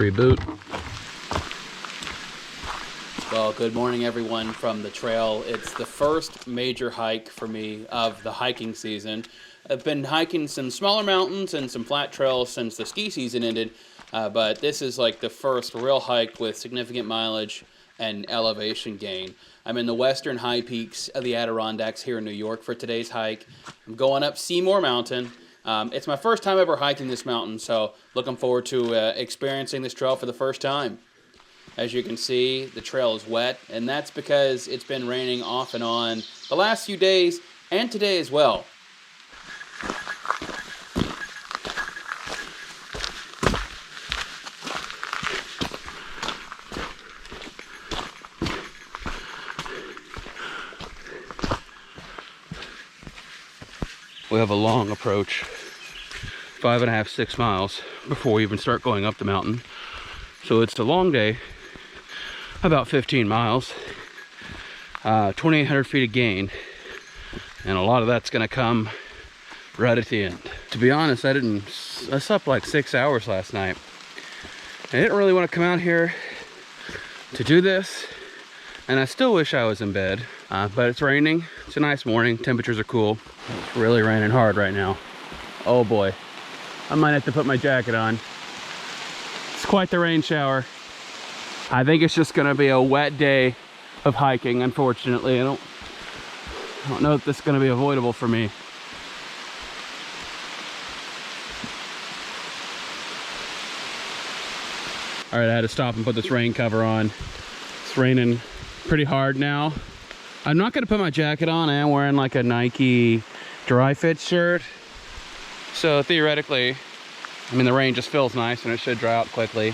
Reboot. Well, good morning everyone from the trail. It's the first major hike for me of the hiking season. I've been hiking some smaller mountains and some flat trails since the ski season ended, but this is like the first real hike with significant mileage and elevation gain. I'm in the western high peaks of the Adirondacks here in New York for today's hike. I'm going up Seymour Mountain. It's my first time ever hiking this mountain, so looking forward to experiencing this trail for the first time. As you can see, the trail is wet, and that's because it's been raining off and on the last few days and today as well. We have a long approach, 5.5, 6 miles before we even start going up the mountain. So it's a long day, about 15 miles, 2,800 feet of gain, and a lot of that's gonna come right at the end. To be honest, I slept like 6 hours last night. I didn't really want to come out here to do this, and I still wish I was in bed, but it's raining. It's a nice morning, temperatures are cool. It's really raining hard right now. Oh boy, I might have to put my jacket on. It's quite the rain shower. I think it's just gonna be a wet day of hiking, unfortunately. I don't know if this is gonna be avoidable for me. All right, I had to stop and put this rain cover on. It's raining pretty hard now. I'm not gonna put my jacket on. I am wearing like a Nike dry fit shirt. So theoretically, I mean, the rain just feels nice and it should dry out quickly.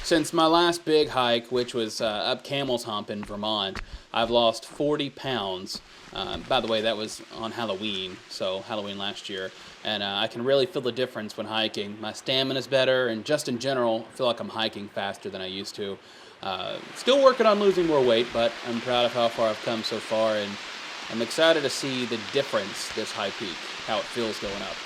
Since my last big hike, which was up Camel's Hump in Vermont, I've lost 40 pounds. By the way, that was on Halloween, so Halloween last year. And I can really feel the difference when hiking. My stamina's better, and just in general, I feel like I'm hiking faster than I used to. Still working on losing more weight, but I'm proud of how far I've come so far, and I'm excited to see the difference this high peak, how it feels going up.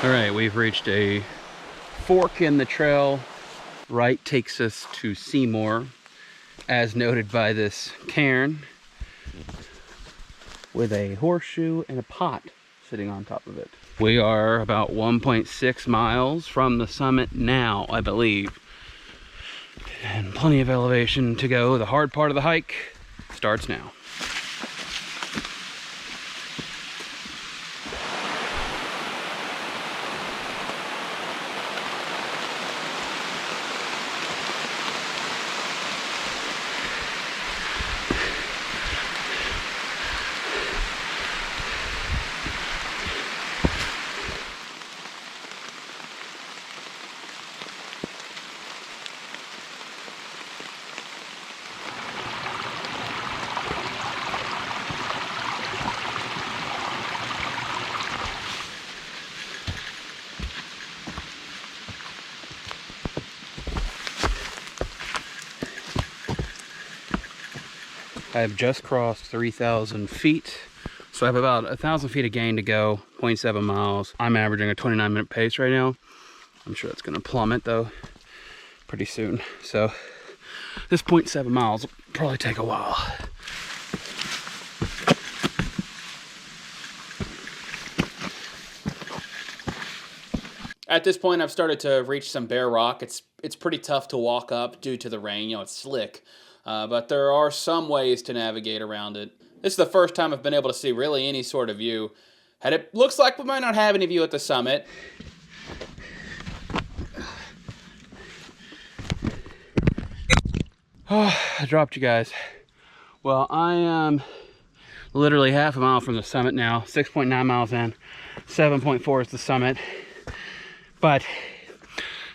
All right, we've reached a fork in the trail. Right takes us to Seymour, as noted by this cairn, with a horseshoe and a pot sitting on top of it. We are about 1.6 miles from the summit now, I believe. And plenty of elevation to go. The hard part of the hike starts now. I have just crossed 3,000 feet, so I have about 1,000 feet of gain to go, 0.7 miles. I'm averaging a 29-minute pace right now. I'm sure it's gonna plummet though pretty soon. So this 0.7 miles will probably take a while. At this point, I've started to reach some bare rock. It's pretty tough to walk up due to the rain. You know, it's slick. But there are some ways to navigate around it. This is the first time I've been able to see really any sort of view. And it looks like we might not have any view at the summit. Oh, I dropped you guys. Well, I am literally half a mile from the summit now, 6.9 miles in, 7.4 is the summit, but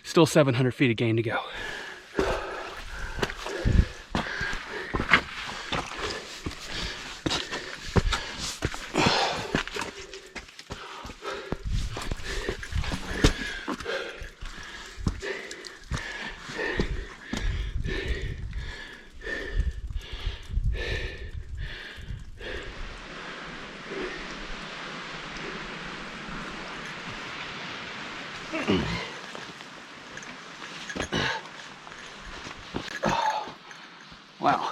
still 700 feet of gain to go. Wow.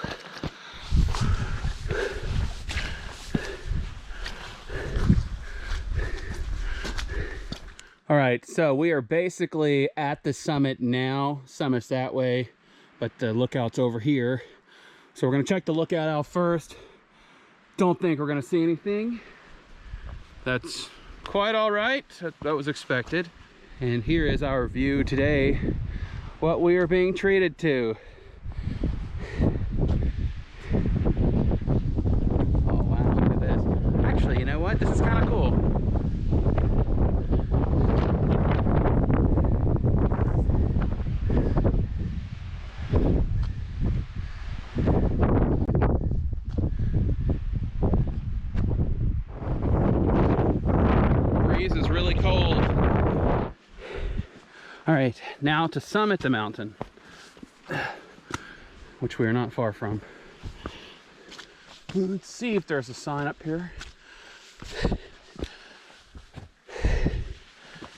All right, so we are basically at the summit now. Summit's that way, but the lookout's over here. So we're gonna check the lookout out first. Don't think we're gonna see anything. That's quite all right. That was expected. And here is our view today, what we are being treated to. Oh wow, look at this. Actually, you know what? This is kind of cool. Breeze is really cold. All right, now to summit the mountain, which we are not far from. Let's see if there's a sign up here.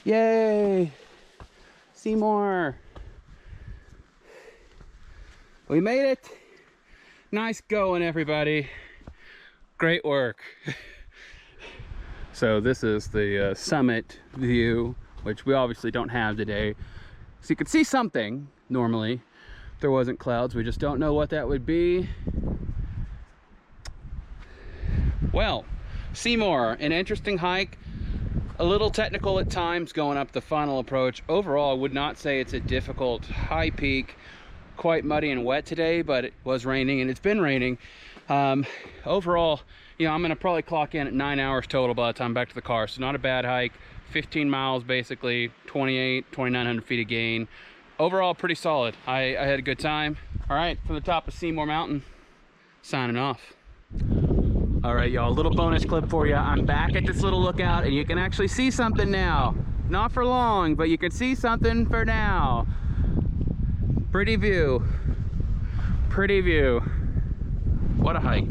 Yay! Seymour! We made it! Nice going, everybody. Great work. So this is the summit view, which we obviously don't have today. So you could see something normally if there wasn't clouds. We just don't know what that would be. Well, Seymour, an interesting hike. A little technical at times going up the final approach. Overall, I would not say it's a difficult high peak. Quite muddy and wet today, but it was raining and it's been raining. Overall, you know, I'm gonna probably clock in at 9 hours total by the time back to the car. So not a bad hike. 15 miles basically, 2,900 feet of gain. Overall, pretty solid. I had a good time. All right, from the top of Seymour Mountain, signing off. All right, y'all, a little bonus clip for you. I'm back at this little lookout and you can actually see something now. Not for long, but you can see something for now. Pretty view. Pretty view. What a hike.